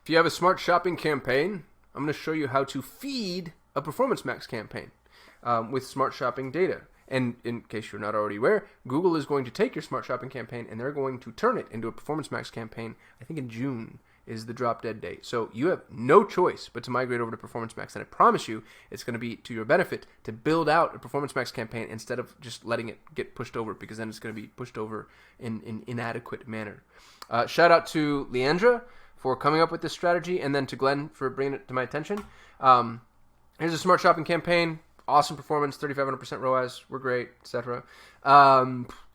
If you have a smart shopping campaign, I'm going to show you how to feed a Performance Max campaign with smart shopping data. And in case you're not already aware, Google is going to take your smart shopping campaign and they're going to turn it into a Performance Max campaign. I think in June is the drop dead date. So you have no choice but to migrate over to Performance Max. And I promise you it's going to be to your benefit to build out a Performance Max campaign instead of just letting it get pushed over, because then it's going to be pushed over in inadequate manner. Shout out to Leandra for coming up with this strategy, and then to Glenn for bringing it to my attention. Here's a smart shopping campaign. Awesome performance, 3,500% ROAS. We're great, etc.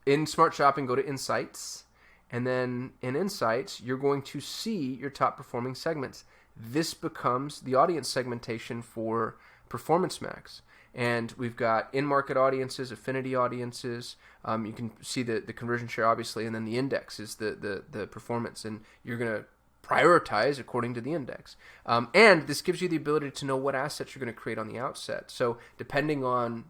In smart shopping, go to Insights. And then in Insights, you're going to see your top performing segments. This becomes the audience segmentation for Performance Max. And we've got in-market audiences, affinity audiences. You can see the conversion share, obviously, and then the index is the performance. And you're going to prioritize according to the index. And this gives you the ability to know what assets you're going to create on the outset. So depending on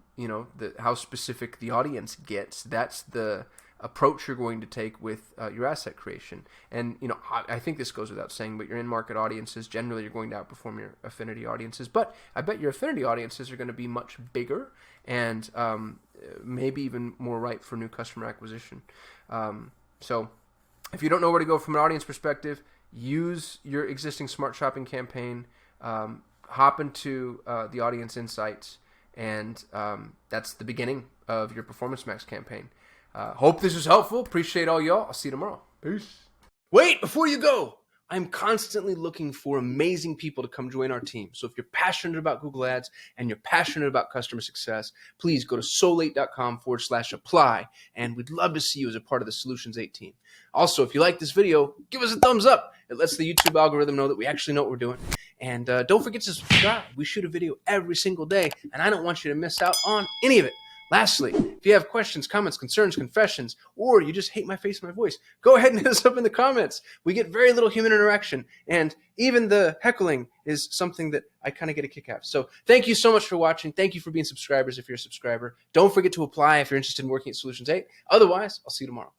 how specific the audience gets, that's the approach you're going to take with your asset creation. And I think this goes without saying, but your in-market audiences, generally you're going to outperform your affinity audiences. But I bet your affinity audiences are going to be much bigger and maybe even more ripe for new customer acquisition. So if you don't know where to go from an audience perspective, use your existing smart shopping campaign, hop into the audience insights, and that's the beginning of your Performance Max campaign. Hope this was helpful. Appreciate all y'all. I'll see you tomorrow. Peace. Wait, before you go, I'm constantly looking for amazing people to come join our team. So if you're passionate about Google Ads and you're passionate about customer success, please go to solate.com/apply, and we'd love to see you as a part of the Solutions 8 team. Also, if you like this video, give us a thumbs up. It lets the YouTube algorithm know that we actually know what we're doing. And don't forget to subscribe. We shoot a video every single day, and I don't want you to miss out on any of it. Lastly, if you have questions, comments, concerns, confessions, or you just hate my face and my voice, go ahead and hit us up in the comments. We get very little human interaction, and even the heckling is something that I kind of get a kick out of. So thank you so much for watching. Thank you for being subscribers if you're a subscriber. Don't forget to apply if you're interested in working at Solutions 8. Otherwise, I'll see you tomorrow.